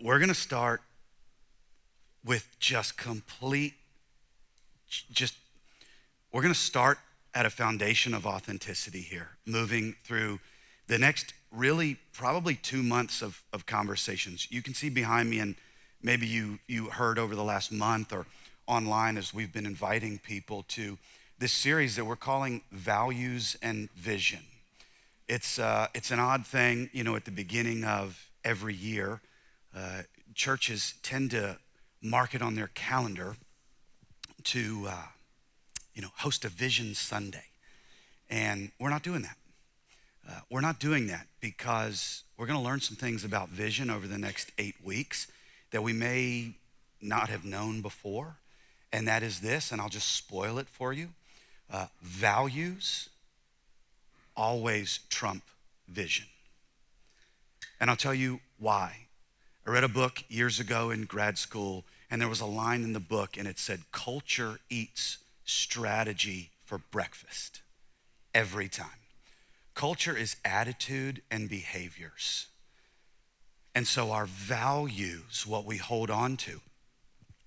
we're gonna start with just we're gonna start at a foundation of authenticity here, moving through the next really probably 2 months of conversations. You can see behind me, and maybe you heard over the last month or online as we've been inviting people to this series that we're calling Values and Vision. It's an odd thing, at the beginning of every year, churches tend to mark it on their calendar to host a Vision Sunday, and we're not doing that. We're not doing that because we're going to learn some things about vision over the next 8 weeks that we may not have known before, and that is this, and I'll just spoil it for you. Values always trump vision. And I'll tell you why. I read a book years ago in grad school, and there was a line in the book, and it said, "Culture eats strategy for breakfast every time." Culture is attitude and behaviors. And so our values, what we hold on to,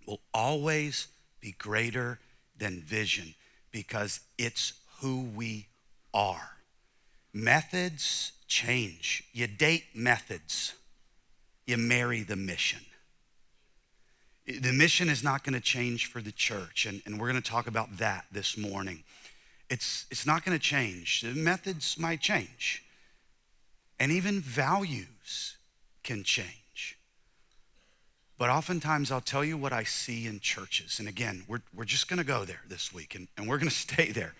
will always be greater than vision because it's who we are. Methods change. You date methods. You marry the mission. The mission is not going to change for the church, and we're going to talk about that this morning. It's not going to change. The methods might change, and even values can change. But oftentimes I'll tell you what I see in churches, and again, we're just going to go there this week, and we're going to stay there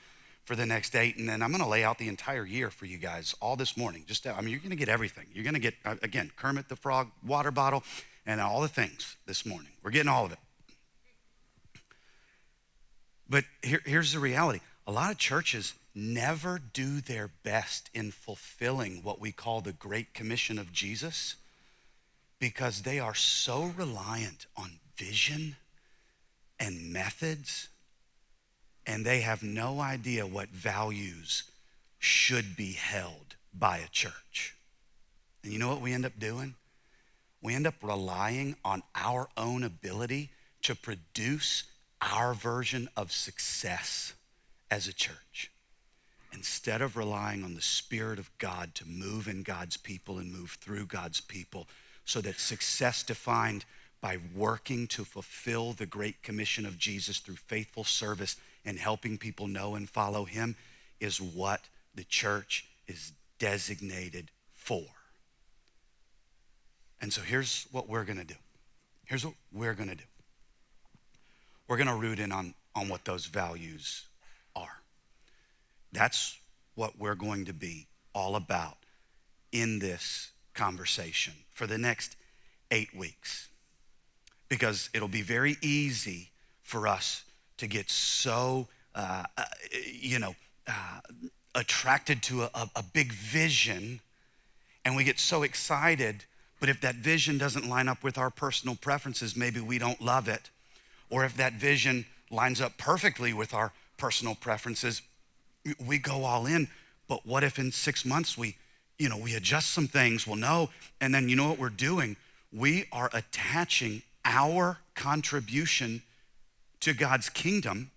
for the next 8, and then I'm going to lay out the entire year for you guys all this morning. You're going to get everything. You're going to get, again, Kermit the Frog, water bottle, and all the things this morning. We're getting all of it. But here's the reality. A lot of churches never do their best in fulfilling what we call the Great Commission of Jesus because they are so reliant on vision and methods, and they have no idea what values should be held by a church. And you know what we end up doing? We end up relying on our own ability to produce our version of success as a church, instead of relying on the Spirit of God to move in God's people and move through God's people, so that success defined by working to fulfill the Great Commission of Jesus through faithful service and helping people know and follow him is what the church is designated for. And so here's what we're going to do. Here's what we're going to do. We're going to root in on what those values are. That's what we're going to be all about in this conversation for the next 8 weeks. Because it'll be very easy for us to get so, attracted to a big vision, and we get so excited, but if that vision doesn't line up with our personal preferences, maybe we don't love it. Or if that vision lines up perfectly with our personal preferences, we go all in. But what if in 6 months we adjust some things? Well, no. And then you know what we're doing? We are attaching our contribution to God's kingdom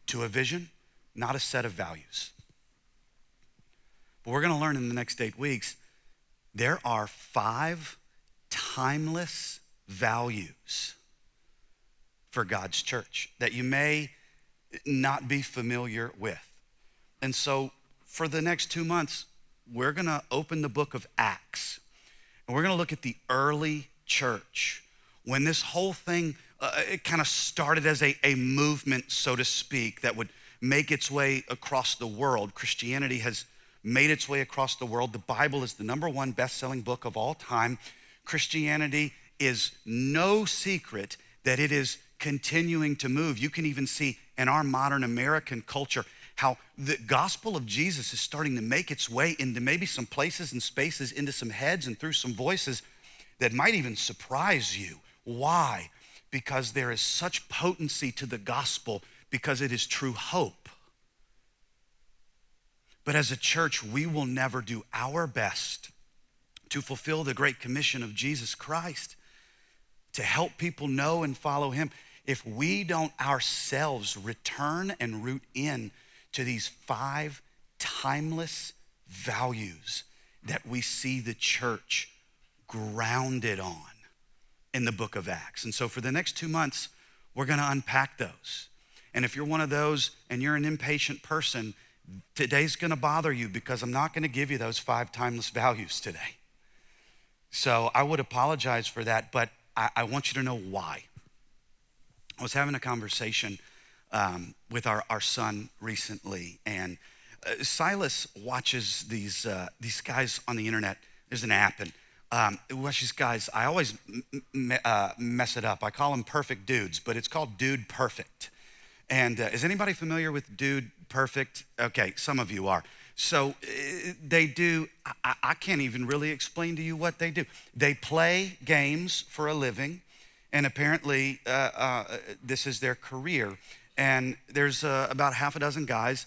to a vision, not a set of values. But we're going to learn in the next 8 weeks, there are 5 timeless values for God's church that you may not be familiar with. And so for the next 2 months, we're going to open the book of Acts, and we're going to look at the early church when this whole thing it kind of started as a movement, so to speak, that would make its way across the world. Christianity has made its way across the world. The Bible is the #1 best-selling book of all time. Christianity is no secret that it is continuing to move. You can even see in our modern American culture how the gospel of Jesus is starting to make its way into maybe some places and spaces, into some heads and through some voices that might even surprise you. Why? Because there is such potency to the gospel, because it is true hope. But as a church, we will never do our best to fulfill the great commission of Jesus Christ, to help people know and follow him. If we don't ourselves return and root in to these 5 timeless values that we see the church grounded on in the book of Acts. And so for the next 2 months, we're gonna unpack those. And if you're one of those and you're an impatient person, today's gonna bother you because I'm not gonna give you those 5 timeless values today. So I would apologize for that, but I want you to know why. I was having a conversation with our son recently, and Silas watches these guys on the internet. There's an app, and watch these guys. I always mess it up. I call them perfect dudes, but it's called Dude Perfect. And is anybody familiar with Dude Perfect? Okay, some of you are. So they do, I can't even really explain to you what they do. They play games for a living, and apparently this is their career. And there's about half a dozen guys,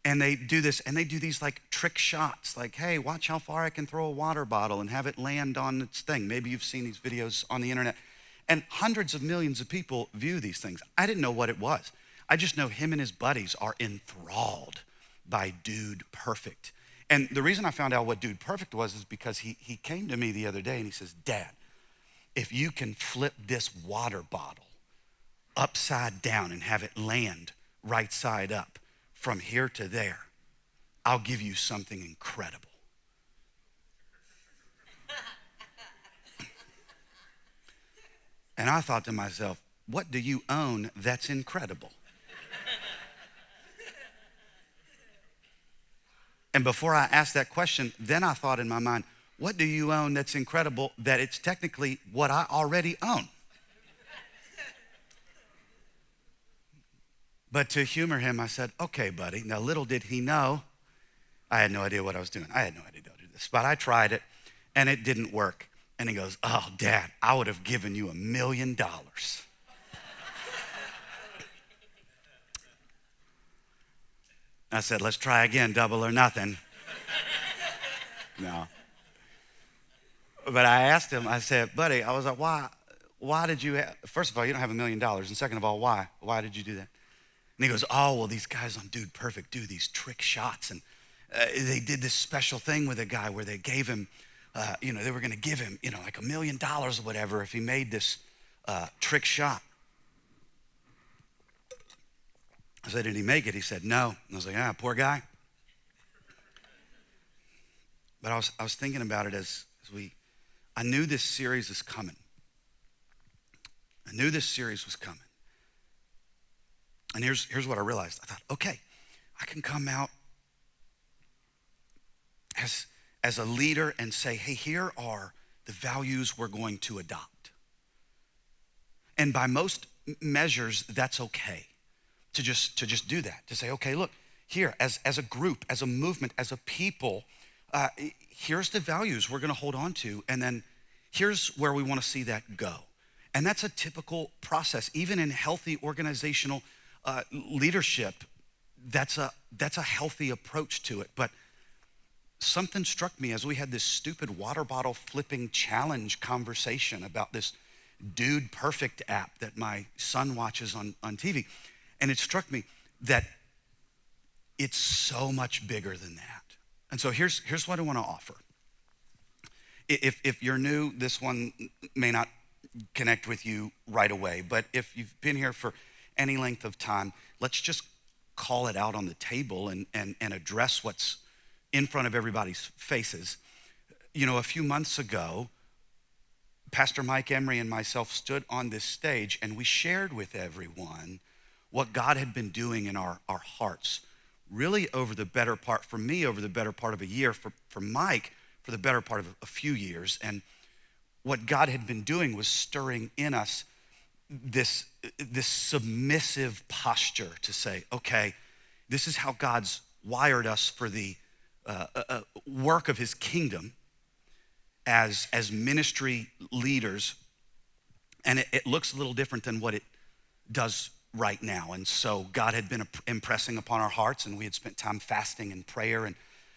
and they do this, and they do these like trick shots, like, hey, watch how far I can throw a water bottle and have it land on its thing. Maybe you've seen these videos on the internet. And hundreds of millions of people view these things. I didn't know what it was. I just know him and his buddies are enthralled by Dude Perfect. And the reason I found out what Dude Perfect was is because he came to me the other day and he says, Dad, if you can flip this water bottle upside down and have it land right side up from here to there, I'll give you something incredible. And I thought to myself, what do you own that's incredible? And before I asked that question, then I thought in my mind, what do you own that's incredible that it's technically what I already own? But to humor him, I said, okay, buddy. Now, little did he know, I had no idea what I was doing. I had no idea how to do this, but I tried it and it didn't work. And he goes, oh, Dad, I would have given you $1 million. I said, let's try again, double or nothing. No. But I asked him, I said, buddy, I was like, why did you, first of all, you don't have $1 million. And second of all, why? Why did you do that? And he goes, oh, well, these guys on Dude Perfect do these trick shots. And they did this special thing with a guy where they gave him, they were gonna give him, like $1 million or whatever if he made this trick shot. I said, did he make it? He said, no. And I was like, poor guy. But I was thinking about it as I knew this series is coming. I knew this series was coming. And here's what I realized. I thought, okay, I can come out as a leader and say, hey, here are the values we're going to adopt. And by most measures, that's okay. To just do that, to say, okay, look, here, as a group, as a movement, as a people, here's the values we're gonna hold on to, and then here's where we wanna see that go. And that's a typical process. Even in healthy organizational leadership, that's a healthy approach to it. But something struck me as we had this stupid water bottle flipping challenge conversation about this Dude Perfect app that my son watches on TV. And it struck me that it's so much bigger than that. And so here's what I want to offer. If you're new, this one may not connect with you right away, but if you've been here for any length of time, let's just call it out on the table and address what's in front of everybody's faces. A few months ago, Pastor Mike Emery and myself stood on this stage and we shared with everyone what God had been doing in our hearts, really over the better part, for me, over the better part of a year, for Mike, for the better part of a few years. And what God had been doing was stirring in us this submissive posture to say, okay, this is how God's wired us for the work of his kingdom as ministry leaders. And it looks a little different than what it does right now. And so God had been impressing upon our hearts, and we had spent time fasting and prayer and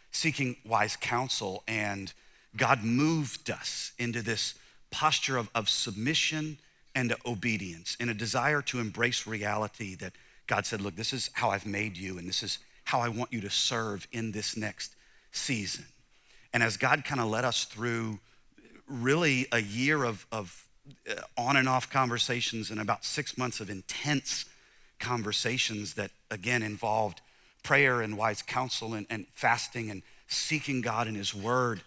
seeking wise counsel. And God moved us into this posture of submission and obedience, in a desire to embrace reality that God said, look, this is how I've made you, and this is how I want you to serve in this next season. And as God kind of led us through really a year of on and off conversations and about 6 months of intense conversations that, again, involved prayer and wise counsel and fasting and seeking God in his word,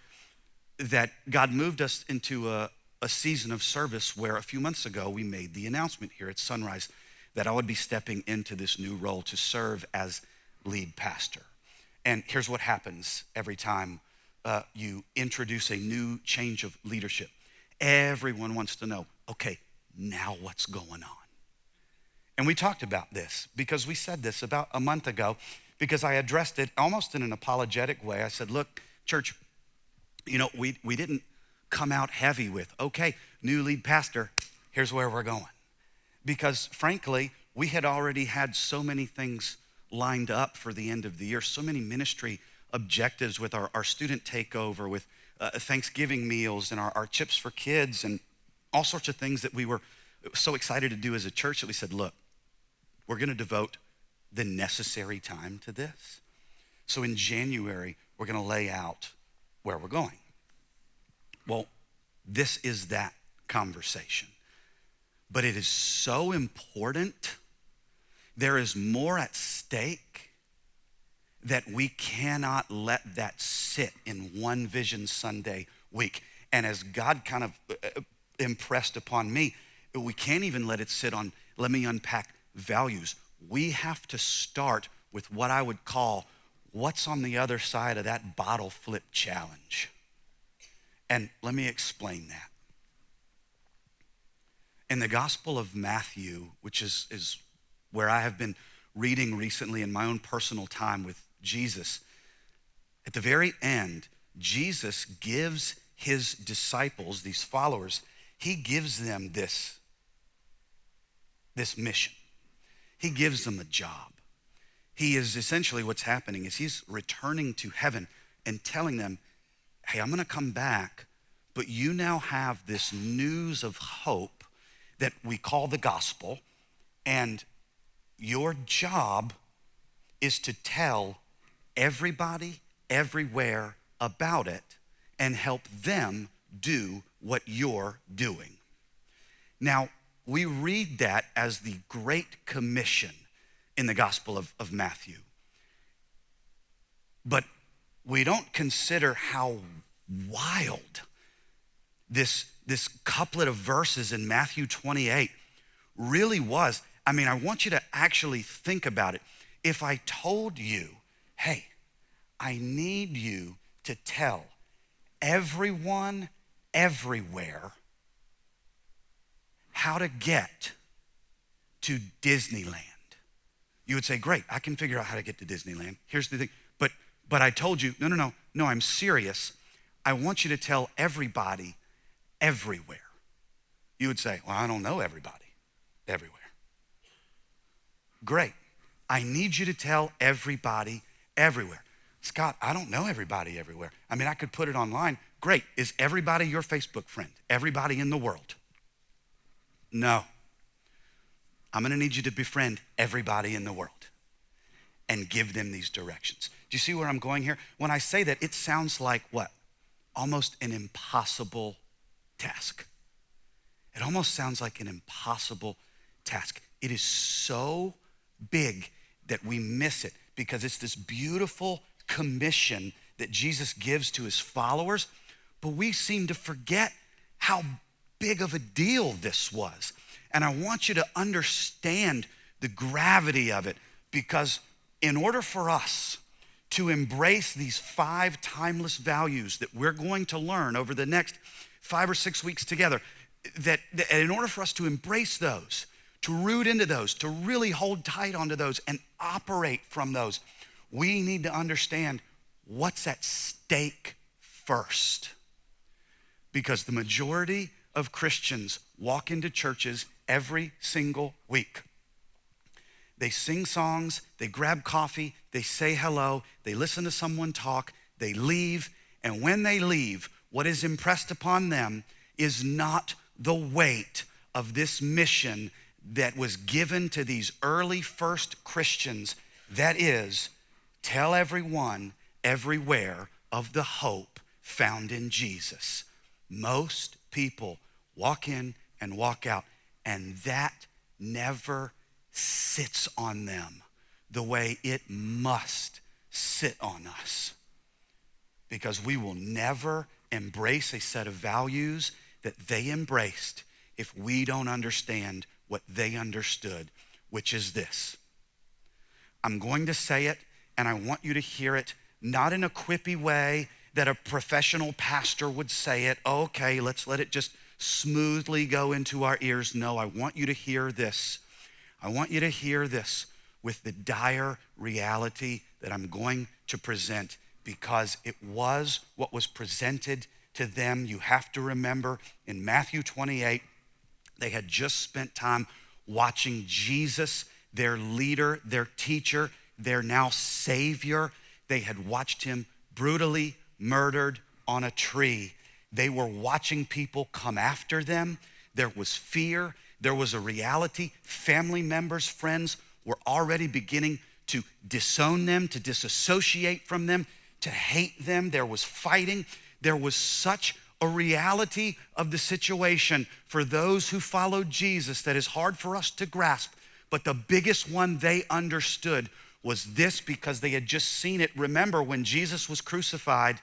that God moved us into a season of service where a few months ago we made the announcement here at Sonrise that I would be stepping into this new role to serve as lead pastor. And here's what happens every time you introduce a new change of leadership. Everyone wants to know, okay, now what's going on? And we talked about this because we said this about a month ago, because I addressed it almost in an apologetic way. I said, look, church, we didn't come out heavy with, okay, new lead pastor, here's where we're going. Because frankly, we had already had so many things lined up for the end of the year, so many ministry objectives with our student takeover, with Thanksgiving meals and our Chips for Kids and all sorts of things that we were so excited to do as a church that we said, look, we're gonna devote the necessary time to this. So in January, we're gonna lay out where we're going. Well, this is that conversation. But it is so important. There is more at stake that we cannot let that sit in one Vision Sunday week. And as God kind of impressed upon me, we can't even let it sit on, let me unpack values. We have to start with what I would call what's on the other side of that bottle flip challenge. And let me explain that. In the Gospel of Matthew, which is where I have been reading recently in my own personal time with Jesus, at the very end, Jesus gives his disciples, these followers, he gives them this mission. He gives them a job. He is essentially, what's happening is he's returning to heaven and telling them, hey, I'm gonna come back, but you now have this news of hope that we call the gospel, and your job is to tell everybody, everywhere about it and help them do what you're doing. Now, we read that as the Great Commission in the Gospel of Matthew. But we don't consider how wild this couplet of verses in Matthew 28 really was. I mean, I want you to actually think about it. If I told you, hey, I need you to tell everyone, everywhere, how to get to Disneyland, you would say, great, I can figure out how to get to Disneyland. Here's the thing, but I told you, no, I'm serious. I want you to tell everybody everywhere. You would say, well, I don't know everybody everywhere. Great, I need you to tell everybody everywhere. Scott, I don't know everybody everywhere. I mean, I could put it online. Great, is everybody your Facebook friend? Everybody in the world? No. I'm gonna need you to befriend everybody in the world and give them these directions. Do you see where I'm going here? When I say that, it sounds like what? Almost an impossible task. It almost sounds like an impossible task. It is so big that we miss it because it's this beautiful commission that Jesus gives to his followers, but we seem to forget how big of a deal this was. And I want you to understand the gravity of it, because in order for us to embrace these 5 timeless values that we're going to learn over the next 5 or 6 weeks together, that in order for us to embrace those, to root into those, to really hold tight onto those and operate from those, we need to understand what's at stake first. Because the majority of Christians walk into churches every single week. They sing songs, they grab coffee, they say hello, they listen to someone talk, they leave, and when they leave, what is impressed upon them is not the weight of this mission that was given to these early first Christians. That is, tell everyone, everywhere, of the hope found in Jesus. Most people walk in and walk out, and that never sits on them the way it must sit on us. Because we will never embrace a set of values that they embraced if we don't understand what they understood, which is this. I'm going to say it, and I want you to hear it, not in a quippy way that a professional pastor would say it. Okay, let's let it just smoothly go into our ears. No, I want you to hear this. I want you to hear this with the dire reality that I'm going to present, because it was what was presented to them. You have to remember, in Matthew 28, they had just spent time watching Jesus, their leader, their teacher, their now Savior. They had watched him brutally murdered on a tree. They were watching people come after them. There was fear. There was a reality. Family members, friends were already beginning to disown them, to disassociate from them, to hate them. There was fighting. There was such a reality of the situation for those who followed Jesus that is hard for us to grasp. But the biggest one they understood was this, because they had just seen it. Remember, when Jesus was crucified,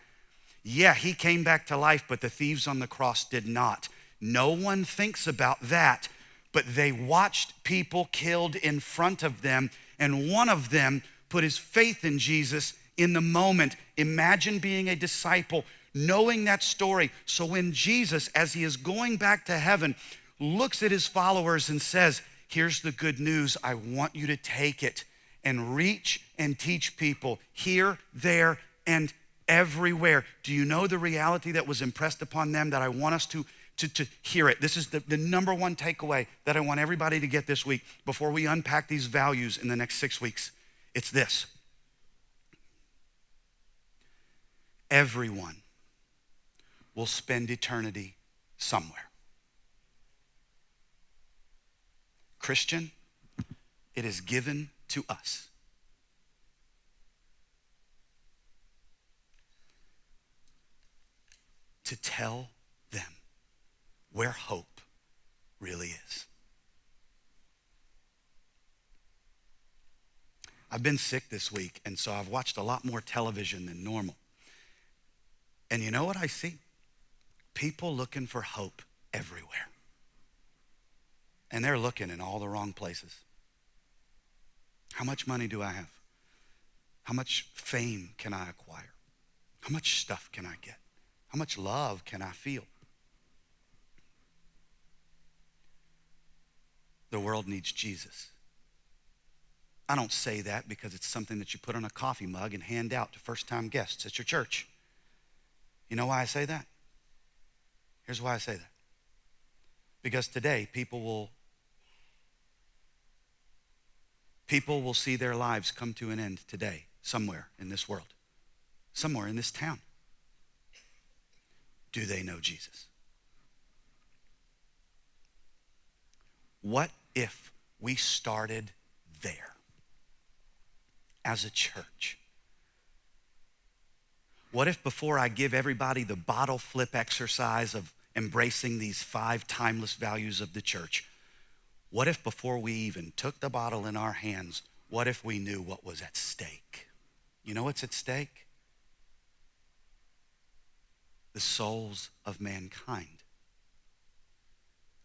yeah, he came back to life, but the thieves on the cross did not. No one thinks about that, but they watched people killed in front of them, and one of them put his faith in Jesus in the moment. Imagine being a disciple, knowing that story. So when Jesus, as he is going back to heaven, looks at his followers and says, here's the good news, I want you to take it and reach and teach people here, there, and everywhere. Do you know the reality that was impressed upon them that I want us to hear it? This is the number one takeaway that I want everybody to get this week before we unpack these values in the next 6 weeks. It's this. Everyone will spend eternity somewhere. Christian, it is given to us. To tell them where hope really is. I've been sick this week, and so I've watched a lot more television than normal. And you know what I see? People looking for hope everywhere. And they're looking in all the wrong places. How much money do I have? How much fame can I acquire? How much stuff can I get? How much love can I feel? The world needs Jesus. I don't say that because it's something that you put on a coffee mug and hand out to first-time guests at your church. You know why I say that? Here's why I say that. Because today, people will see their lives come to an end today, somewhere in this world, somewhere in this town. Do they know Jesus? What if we started there as a church? What if, before I give everybody the bottle flip exercise of embracing these 5 timeless values of the church, what if before we even took the bottle in our hands, what if we knew what was at stake? You know what's at stake? The souls of mankind.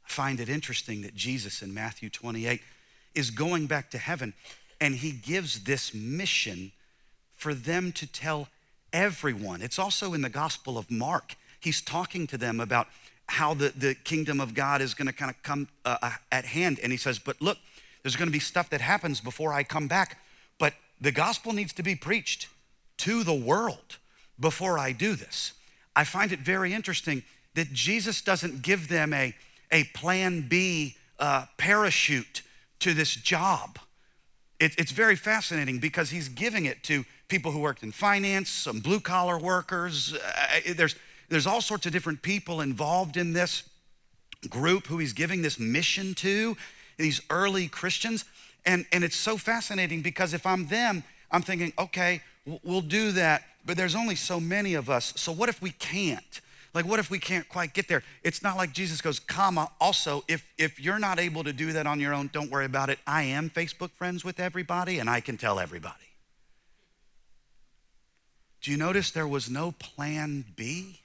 I find it interesting that Jesus in Matthew 28 is going back to heaven, and he gives this mission for them to tell everyone. It's also in the Gospel of Mark. He's talking to them about how the kingdom of God is going to kind of come at hand. And he says, but look, there's going to be stuff that happens before I come back. But the gospel needs to be preached to the world before I do this. I find it very interesting that Jesus doesn't give them a plan B parachute to this job. It's very fascinating because he's giving it to people who worked in finance, some blue collar workers. There's all sorts of different people involved in this group who he's giving this mission to, these early Christians. And it's so fascinating because if I'm them, I'm thinking, okay, we'll do that, but there's only so many of us. So what if we can't? Like, what if we can't quite get there? It's not like Jesus goes, comma, also, if you're not able to do that on your own, don't worry about it. I am Facebook friends with everybody and I can tell everybody. Do you notice there was no plan B?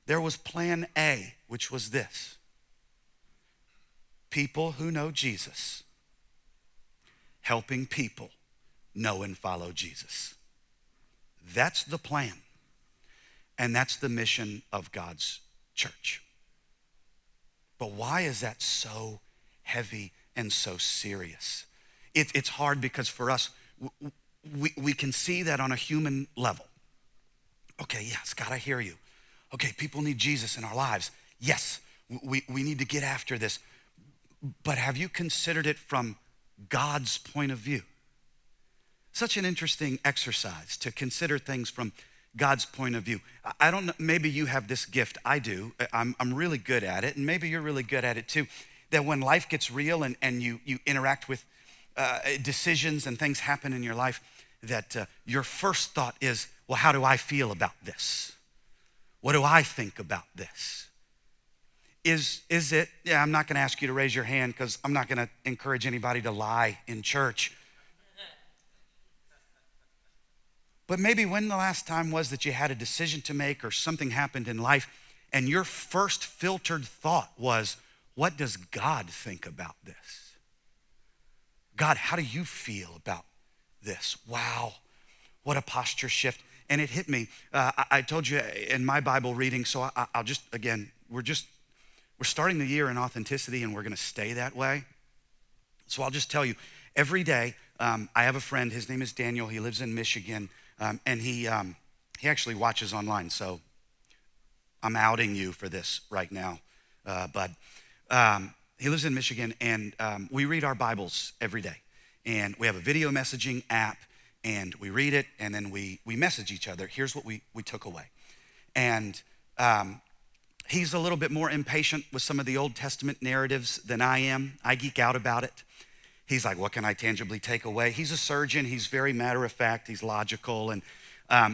There was plan A, which was this: people who know Jesus, helping people know and follow Jesus. That's the plan. And that's the mission of God's church. But why is that so heavy and so serious? It's hard because for us, we can see that on a human level. Okay, yes, God, I hear you. Okay, people need Jesus in our lives. Yes, we need to get after this. But have you considered it from God's point of view? Such an interesting exercise to consider things from God's point of view. I don't know, maybe you have this gift. I do. I'm really good at it, and maybe you're really good at it too. That when life gets real and you interact with decisions and things happen in your life, that your first thought is, well, how do I feel about this? What do I think about this? Is it, yeah, I'm not gonna ask you to raise your hand because I'm not gonna encourage anybody to lie in church. But maybe when the last time was that you had a decision to make or something happened in life and your first filtered thought was, what does God think about this? God, how do you feel about this? Wow, what a posture shift. And it hit me. I told you in my Bible reading, so I'll just, again, we're starting the year in authenticity and we're gonna stay that way. So I'll just tell you, every day, I have a friend, his name is Daniel, he lives in Michigan, and he actually watches online, so I'm outing you for this right now, but he lives in Michigan, and we read our Bibles every day, and we have a video messaging app, and we read it, and then we message each other. Here's what we took away. And he's a little bit more impatient with some of the Old Testament narratives than I am. I geek out about it. He's like, what can I tangibly take away? He's a surgeon. He's very matter of fact. He's logical. And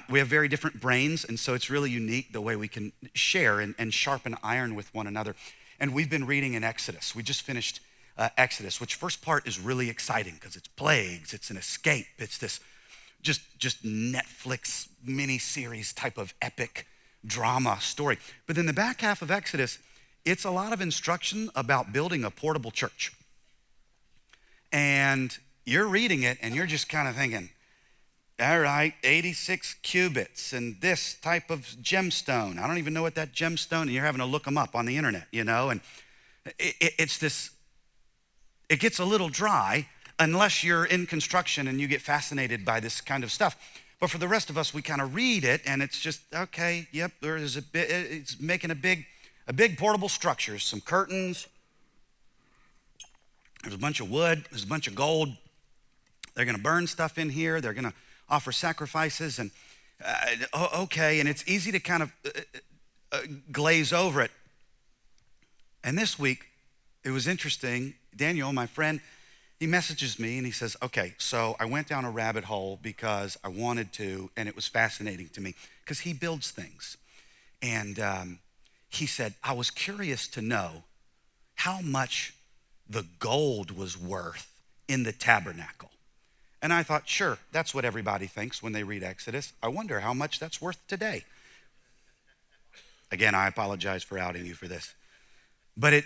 we have very different brains. And so it's really unique the way we can share and sharpen iron with one another. And we've been reading in Exodus. We just finished Exodus, which first part is really exciting because it's plagues. It's an escape. It's this just Netflix mini-series type of epic drama story. But then the back half of Exodus, it's a lot of instruction about building a portable church. And you're reading it and you're just kind of thinking, all right, 86 cubits and this type of gemstone. I don't even know what that gemstone, and you're having to look them up on the internet, you know? And it's this, it gets a little dry unless you're in construction and you get fascinated by this kind of stuff. But for the rest of us, we kind of read it and it's just, okay, yep, there's a bit, it's making a big portable structure, some curtains. There's a bunch of wood, there's a bunch of gold. They're gonna burn stuff in here. They're gonna offer sacrifices and okay. And it's easy to kind of glaze over it. And this week, it was interesting. Daniel, my friend, he messages me and he says, okay, so I went down a rabbit hole because I wanted to, and it was fascinating to me because he builds things. And he said, I was curious to know how much the gold was worth in the tabernacle. And I thought, sure, that's what everybody thinks when they read Exodus. I wonder how much that's worth today. Again, I apologize for outing you for this. But it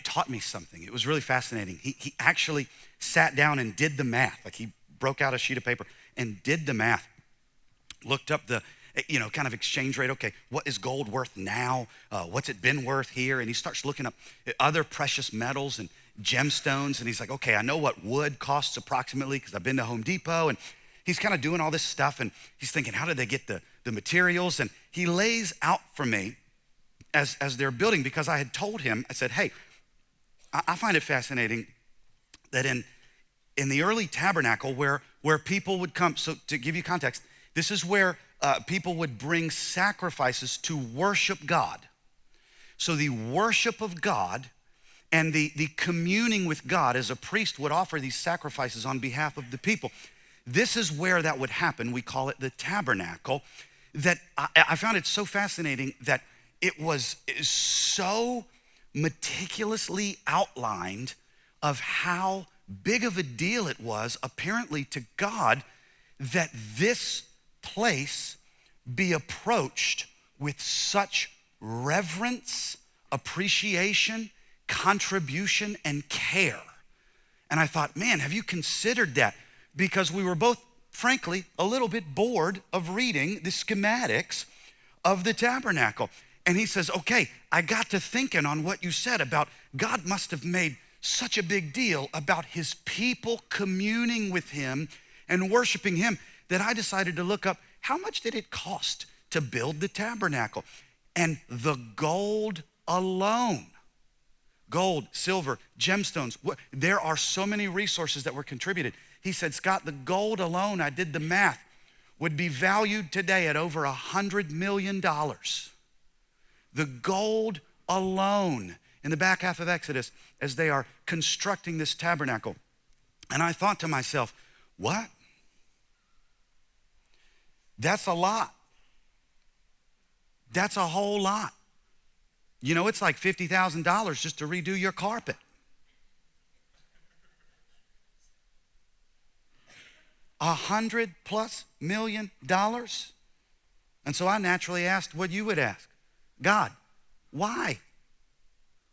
taught me something. It was really fascinating. He actually sat down and did the math. Like he broke out a sheet of paper and did the math. Looked up the, kind of exchange rate. Okay, what is gold worth now? What's it been worth here? And he starts looking up other precious metals and gemstones. And he's like, okay, I know what wood costs approximately because I've been to Home Depot. And he's kind of doing all this stuff. And he's thinking, how did they get the materials? And he lays out for me as they're building, because I had told him, I said, hey, I find it fascinating that in the early tabernacle where people would come, so to give you context, this is where people would bring sacrifices to worship God. So the worship of God and the communing with God, as a priest would offer these sacrifices on behalf of the people. This is where that would happen. We call it the tabernacle. That I found it so fascinating that it was so meticulously outlined of how big of a deal it was, apparently to God, that this place be approached with such reverence, appreciation, contribution, and care. And I thought, man, have you considered that? Because we were both, frankly, a little bit bored of reading the schematics of the tabernacle. And he says, okay, I got to thinking on what you said about God must have made such a big deal about his people communing with him and worshiping him that I decided to look up how much did it cost to build the tabernacle. And the gold alone, gold, silver, gemstones, there are so many resources that were contributed. He said, Scott, the gold alone, I did the math, would be valued today at over $100 million. The gold alone in the back half of Exodus as they are constructing this tabernacle. And I thought to myself, what? That's a lot. That's a whole lot. You know, it's like $50,000 just to redo your carpet. $100+ million. And so I naturally asked what you would ask. God, why?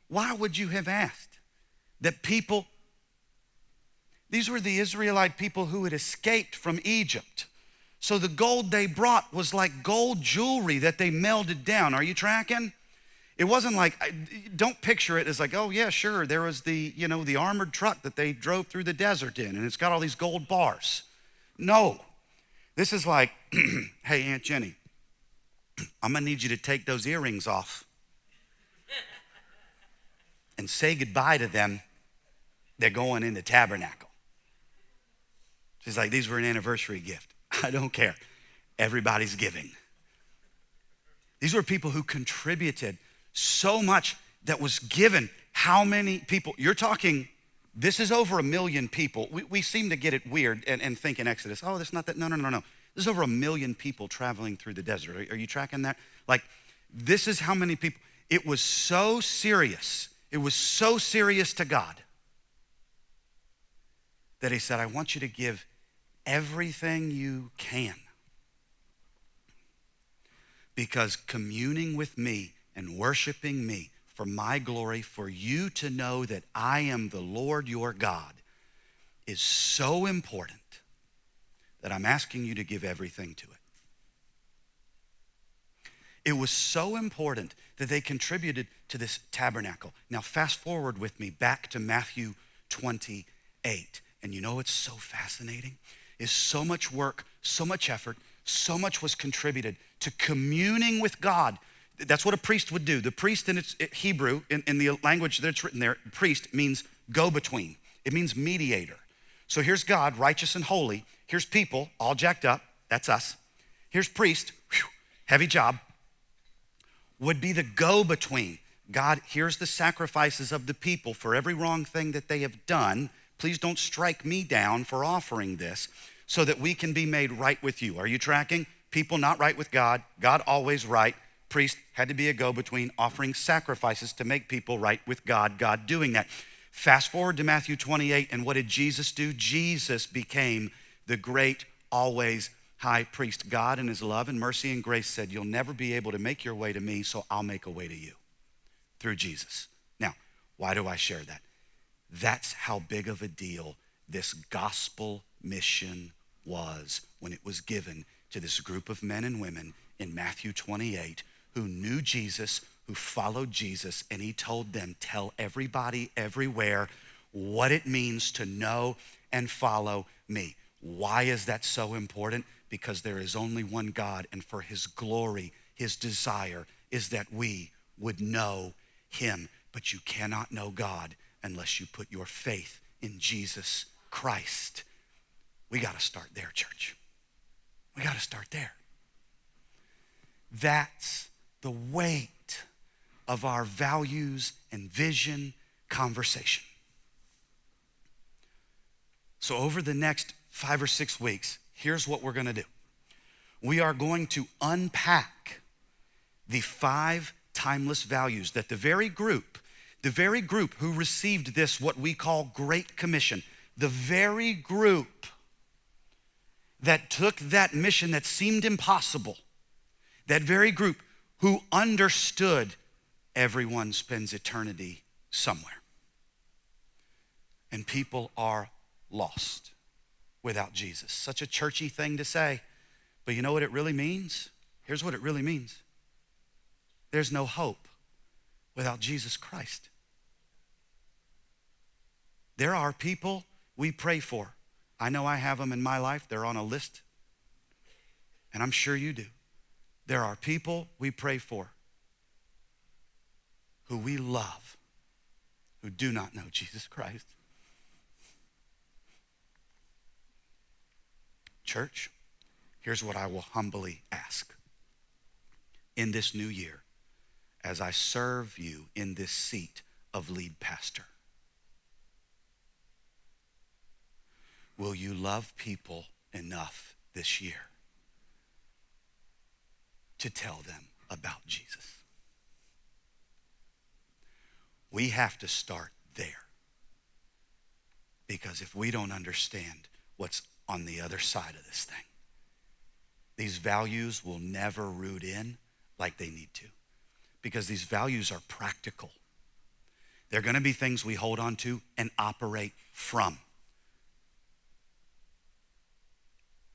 Why would you have asked that people, these were the Israelite people who had escaped from Egypt. So the gold they brought was like gold jewelry that they melted down. Are you tracking? It wasn't like, don't picture it as like, oh yeah, sure, there was the armored truck that they drove through the desert in and it's got all these gold bars. No, this is like, hey, Aunt Jenny, I'm gonna need you to take those earrings off and say goodbye to them. They're going in the tabernacle. She's like, these were an anniversary gift. I don't care. Everybody's giving. These were people who contributed so much that was given. How many people? You're talking, this is over 1 million people. We seem to get it weird and think in Exodus, oh, that's not that. No. This is over 1 million people traveling through the desert. Are you tracking that? Like, this is how many people. It was so serious. It was so serious to God that he said, I want you to give everything you can. Because communing with me and worshiping me for my glory, for you to know that I am the Lord your God, is so important that I'm asking you to give everything to it. It was so important that they contributed to this tabernacle. Now fast forward with me back to Matthew 28. And you know what's so fascinating? Is so much work, so much effort, so much was contributed to communing with God. That's what a priest would do. The priest in its Hebrew, in the language that it's written there, priest means go-between. It means mediator. So here's God, righteous and holy. Here's people, all jacked up. That's us. Here's priest, heavy job. Would be the go-between. God, here's the sacrifices of the people for every wrong thing that they have done. Please don't strike me down for offering this so that we can be made right with you. Are you tracking? People not right with God, God always right. Priest had to be a go-between, offering sacrifices to make people right with God, God doing that. Fast forward to Matthew 28, and what did Jesus do? Jesus became the great, always high priest. God in his love and mercy and grace said, you'll never be able to make your way to me, so I'll make a way to you through Jesus. Now, why do I share that? That's how big of a deal this gospel mission was when it was given to this group of men and women in Matthew 28 who knew Jesus, who followed Jesus, and he told them, tell everybody everywhere what it means to know and follow me. Why is that so important? Because there is only one God, and for his glory, his desire is that we would know him. But you cannot know God unless you put your faith in Jesus Christ. We got to start there, church. We got to start there. That's the weight of our values and vision conversation. So over the next 5 or 6 weeks, here's what we're gonna do. We are going to unpack the 5 timeless values that the very group who received this, what we call Great Commission, the very group that took that mission that seemed impossible, that very group who understood everyone spends eternity somewhere. And people are lost without Jesus. Such a churchy thing to say, but you know what it really means? Here's what it really means. There's no hope without Jesus Christ. There are people we pray for. I know I have them in my life. They're on a list, and I'm sure you do. There are people we pray for who we love who do not know Jesus Christ. Church, here's what I will humbly ask. In this new year, as I serve you in this seat of lead pastor, will you love people enough this year to tell them about Jesus? We have to start there. Because if we don't understand what's on the other side of this thing, these values will never root in like they need to. Because these values are practical. They're gonna be things we hold on to and operate from.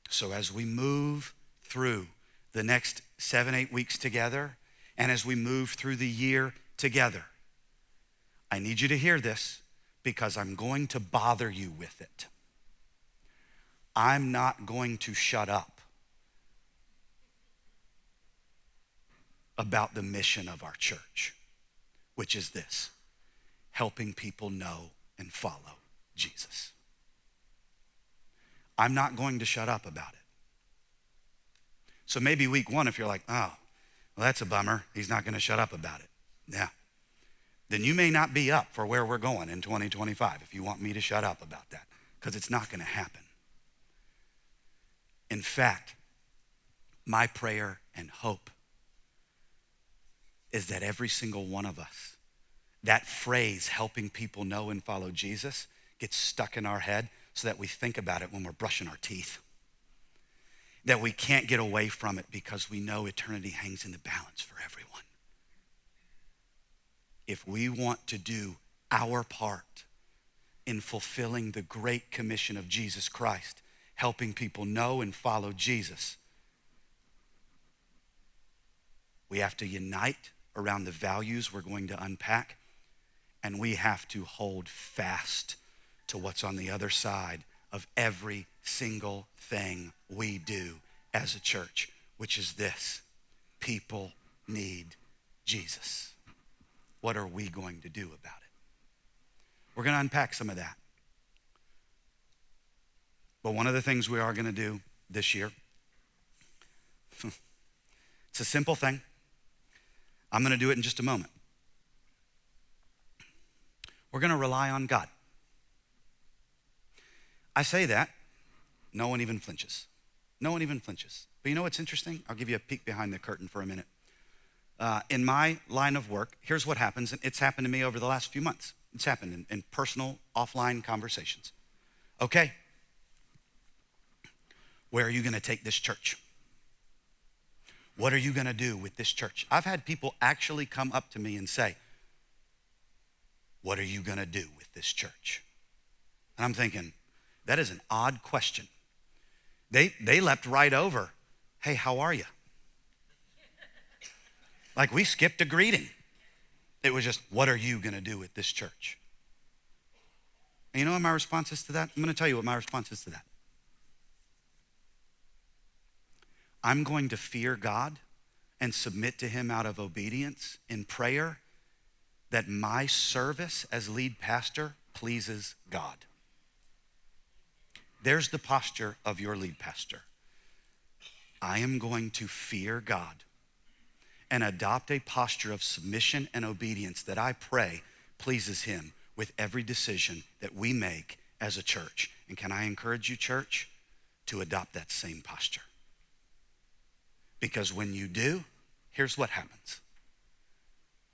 So as we move through the next 7-8 weeks together, and as we move through the year together, I need you to hear this because I'm going to bother you with it. I'm not going to shut up about the mission of our church, which is this: helping people know and follow Jesus. I'm not going to shut up about it. So maybe week 1, if you're like, oh, well, that's a bummer. He's not gonna shut up about it. Yeah. Then you may not be up for where we're going in 2025 if you want me to shut up about that, because it's not gonna happen. In fact, my prayer and hope is that every single one of us, that phrase, helping people know and follow Jesus, gets stuck in our head so that we think about it when we're brushing our teeth. That we can't get away from it because we know eternity hangs in the balance for everyone. If we want to do our part in fulfilling the great commission of Jesus Christ, helping people know and follow Jesus, we have to unite around the values we're going to unpack, and we have to hold fast to what's on the other side of every single thing we do as a church, which is this: people need Jesus. What are we going to do about it? We're going to unpack some of that. But one of the things we are going to do this year, it's a simple thing. I'm going to do it in just a moment. We're going to rely on God. I say that, no one even flinches. No one even flinches. But you know what's interesting? I'll give you a peek behind the curtain for a minute. In my line of work, here's what happens, and it's happened to me over the last few months. It's happened in personal, offline conversations. Okay, where are you gonna take this church? What are you gonna do with this church? I've had people actually come up to me and say, what are you gonna do with this church? And I'm thinking, that is an odd question. They leapt right over, hey, how are you? Like we skipped a greeting. It was just, what are you gonna do with this church? And you know what my response is to that? I'm gonna tell you what my response is to that. I'm going to fear God and submit to him out of obedience in prayer that my service as lead pastor pleases God. There's the posture of your lead pastor. I am going to fear God and adopt a posture of submission and obedience that I pray pleases him with every decision that we make as a church. And can I encourage you, church, to adopt that same posture? Because when you do, here's what happens.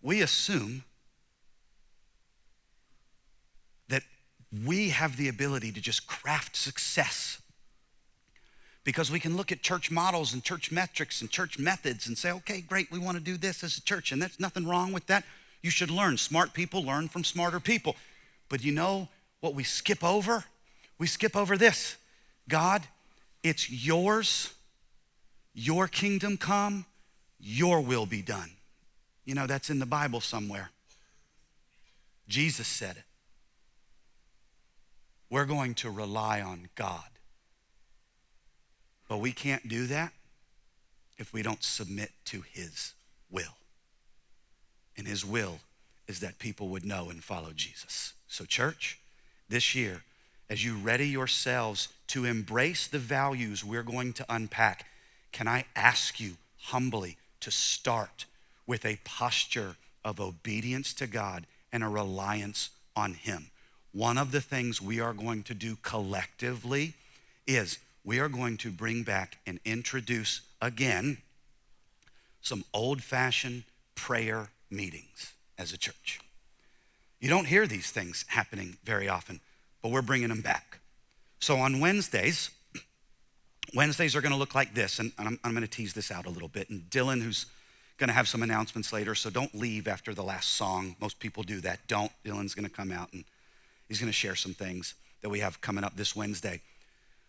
We assume that we have the ability to just craft success because we can look at church models and church metrics and church methods and say, okay, great, we want to do this as a church, and there's nothing wrong with that. You should learn. Smart people learn from smarter people. But you know what we skip over? We skip over this. God, it's yours, your kingdom come, your will be done. You know, that's in the Bible somewhere. Jesus said it. We're going to rely on God. But we can't do that if we don't submit to his will. And his will is that people would know and follow Jesus. So church, this year, as you ready yourselves to embrace the values we're going to unpack, can I ask you humbly to start with a posture of obedience to God and a reliance on him? One of the things we are going to do collectively is we are going to bring back and introduce again some old-fashioned prayer meetings as a church. You don't hear these things happening very often, but we're bringing them back. So on Wednesdays are gonna look like this, and I'm gonna tease this out a little bit. And Dylan, who's gonna have some announcements later, so don't leave after the last song. Most people do that. Don't. Dylan's gonna come out and he's gonna share some things that we have coming up this Wednesday.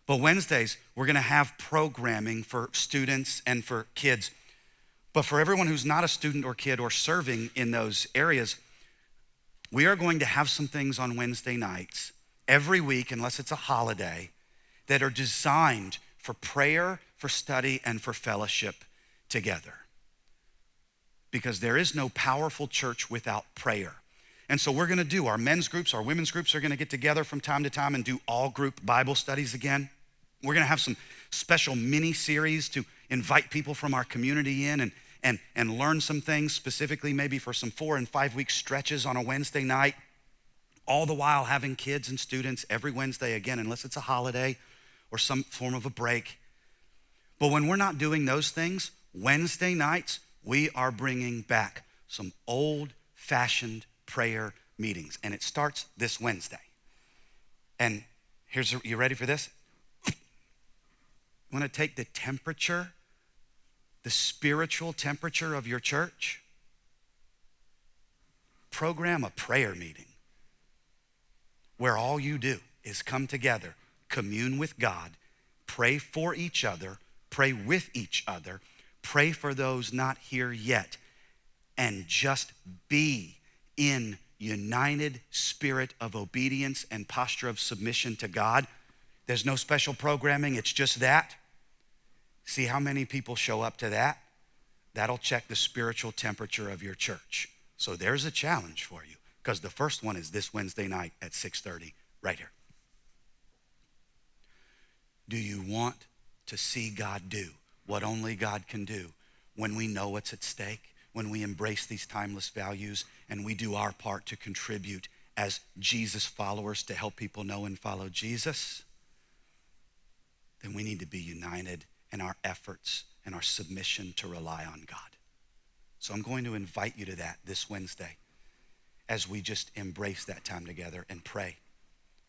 But Wednesdays, we're gonna have programming for students and for kids. But for everyone who's not a student or kid or serving in those areas, we are going to have some things on Wednesday nights every week, unless it's a holiday, that are designed for prayer, for study, and for fellowship together. Because there is no powerful church without prayer. And so we're gonna do our men's groups, our women's groups are gonna get together from time to time and do all group Bible studies again. We're gonna have some special mini series to invite people from our community in and learn some things, specifically maybe for some 4 and 5 week stretches on a Wednesday night, all the while having kids and students every Wednesday, again, unless it's a holiday or some form of a break. But when we're not doing those things, Wednesday nights, we are bringing back some old-fashioned prayer meetings, and it starts this Wednesday. And you ready for this? You wanna take the temperature, the spiritual temperature of your church? Program a prayer meeting where all you do is come together, commune with God, pray for each other, pray with each other, pray for those not here yet, and just be in united spirit of obedience and posture of submission to God. There's no special programming, it's just that. See how many people show up to that? That'll check the spiritual temperature of your church. So there's a challenge for you, because the first one is this Wednesday night at 6:30 right here. Do you want to see God do what only God can do when we know what's at stake, when we embrace these timeless values and we do our part to contribute as Jesus followers to help people know and follow Jesus? Then we need to be united in our efforts and our submission to rely on God. So I'm going to invite you to that this Wednesday as we just embrace that time together and pray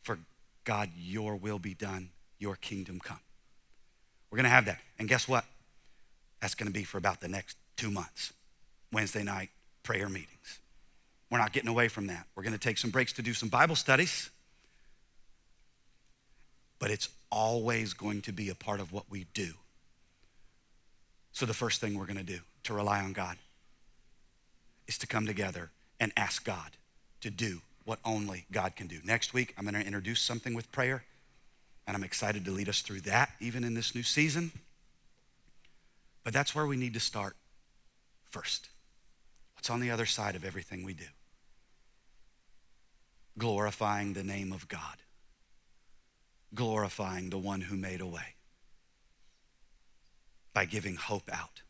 for God, your will be done, your kingdom come. We're gonna have that. And guess what? That's gonna be for about the next 2 months. Wednesday night prayer meetings. We're not getting away from that. We're gonna take some breaks to do some Bible studies, but it's always going to be a part of what we do. So the first thing we're gonna do to rely on God is to come together and ask God to do what only God can do. Next week, I'm gonna introduce something with prayer, and I'm excited to lead us through that even in this new season. But that's where we need to start first. What's on the other side of everything we do? Glorifying the name of God. Glorifying the one who made a way by giving hope out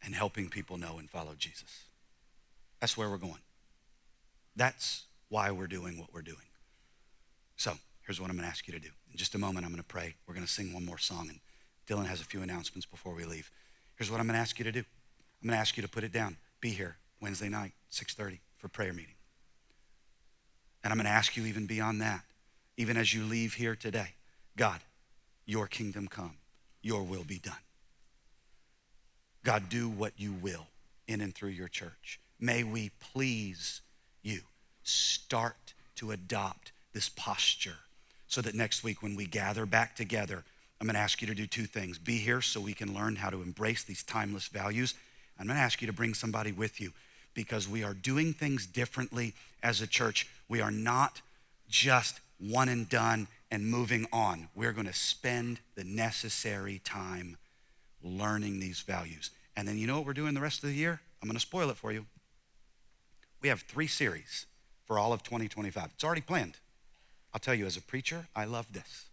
and helping people know and follow Jesus. That's where we're going. That's why we're doing what we're doing. So here's what I'm going to ask you to do. In just a moment, I'm going to pray. We're going to sing one more song, and Dylan has a few announcements before we leave. Here's what I'm going to ask you to do. I'm going to ask you to put it down. Be here Wednesday night, 6:30 for prayer meeting. And I'm going to ask you even beyond that, even as you leave here today, God, your kingdom come, your will be done. God, do what you will in and through your church. May we please you. Start to adopt this posture so that next week when we gather back together, I'm going to ask you to do two things. Be here so we can learn how to embrace these timeless values. I'm going to ask you to bring somebody with you because we are doing things differently as a church. We are not just one and done and moving on. We're going to spend the necessary time learning these values. And then you know what we're doing the rest of the year? I'm going to spoil it for you. We have 3 series for all of 2025. It's already planned. I'll tell you, as a preacher, I love this.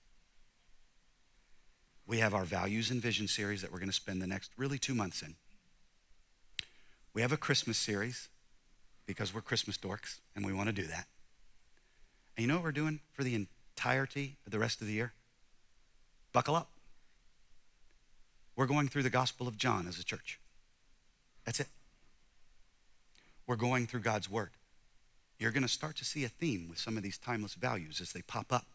We have our Values and Vision series that we're going to spend the next really 2 months in. We have a Christmas series because we're Christmas dorks and we want to do that. And you know what we're doing for the entirety of the rest of the year? Buckle up. We're going through the Gospel of John as a church. That's it. We're going through God's Word. You're going to start to see a theme with some of these timeless values as they pop up.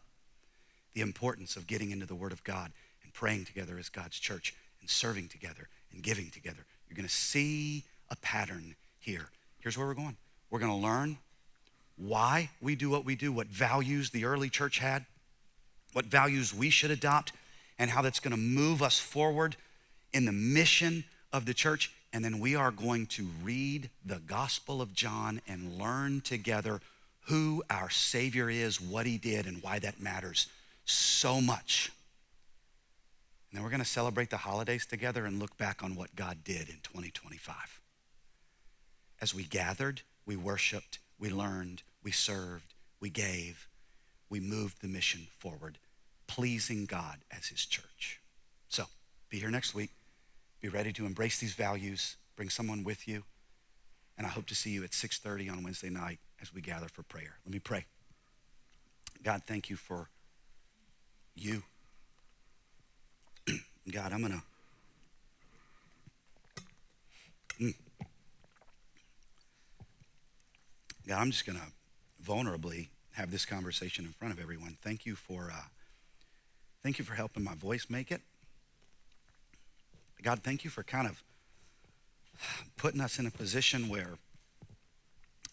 The importance of getting into the Word of God and praying together as God's church and serving together and giving together. You're going to see a pattern here. Here's where we're going. We're going to learn why we do what we do, what values the early church had, what values we should adopt, and how that's going to move us forward in the mission of the church. And then we are going to read the Gospel of John and learn together who our Savior is, what he did, and why that matters so much. And then we're going to celebrate the holidays together and look back on what God did in 2025. As we gathered, we worshiped, we learned, we served, we gave, we moved the mission forward, pleasing God as his church. So be here next week. Be ready to embrace these values. Bring someone with you. And I hope to see you at 6:30 on Wednesday night as we gather for prayer. Let me pray. God, thank you for you. God, I'm going to... God, I'm just going to vulnerably have this conversation in front of everyone. Thank you for helping my voice make it. God, thank you for kind of putting us in a position where,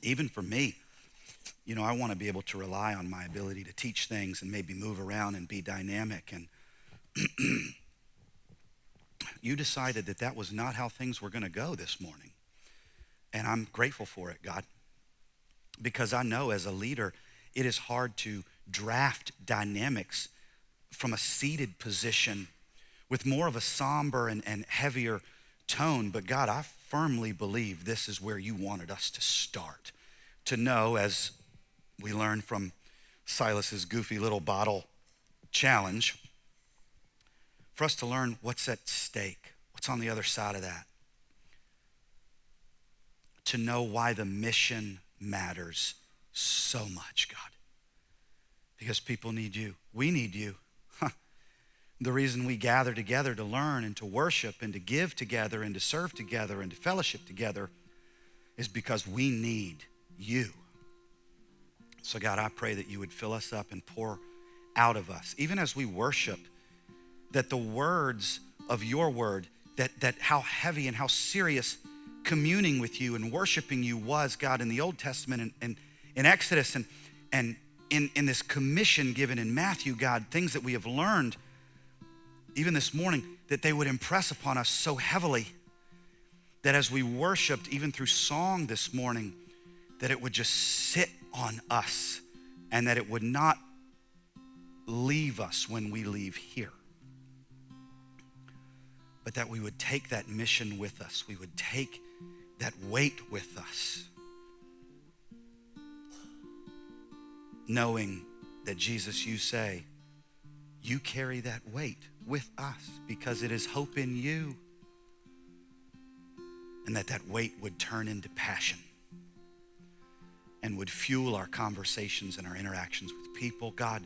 even for me, you know, I want to be able to rely on my ability to teach things and maybe move around and be dynamic. And you decided that that was not how things were going to go this morning. And I'm grateful for it, God, because I know as a leader, it is hard to draft dynamics from a seated position with more of a somber and heavier tone. But God, I firmly believe this is where you wanted us to start. To know, as we learned from Silas's goofy little bottle challenge, for us to learn what's at stake, what's on the other side of that. To know why the mission matters so much, God. Because people need you. We need you. The reason we gather together to learn and to worship and to give together and to serve together and to fellowship together is because we need you. So God, I pray that you would fill us up and pour out of us, even as we worship, that the words of your word, that how heavy and how serious communing with you and worshiping you was, God, in the Old Testament and in Exodus and in this commission given in Matthew, God, things that we have learned even this morning, that they would impress upon us so heavily that as we worshiped, even through song this morning, that it would just sit on us and that it would not leave us when we leave here. But that we would take that mission with us. We would take that weight with us. Knowing that, Jesus, you say, you carry that weight with us because it is hope in you. and that weight would turn into passion and would fuel our conversations and our interactions with people, God.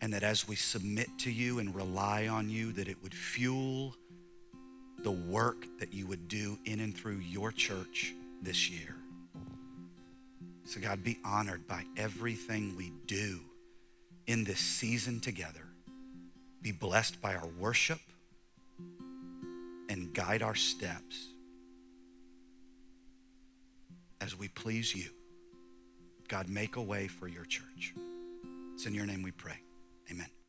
And that as we submit to you and rely on you, that it would fuel the work that you would do in and through your church this year. So God, be honored by everything we do in this season together. Be blessed by our worship and guide our steps as we please you. God, make a way for your church. It's in your name we pray. Amen.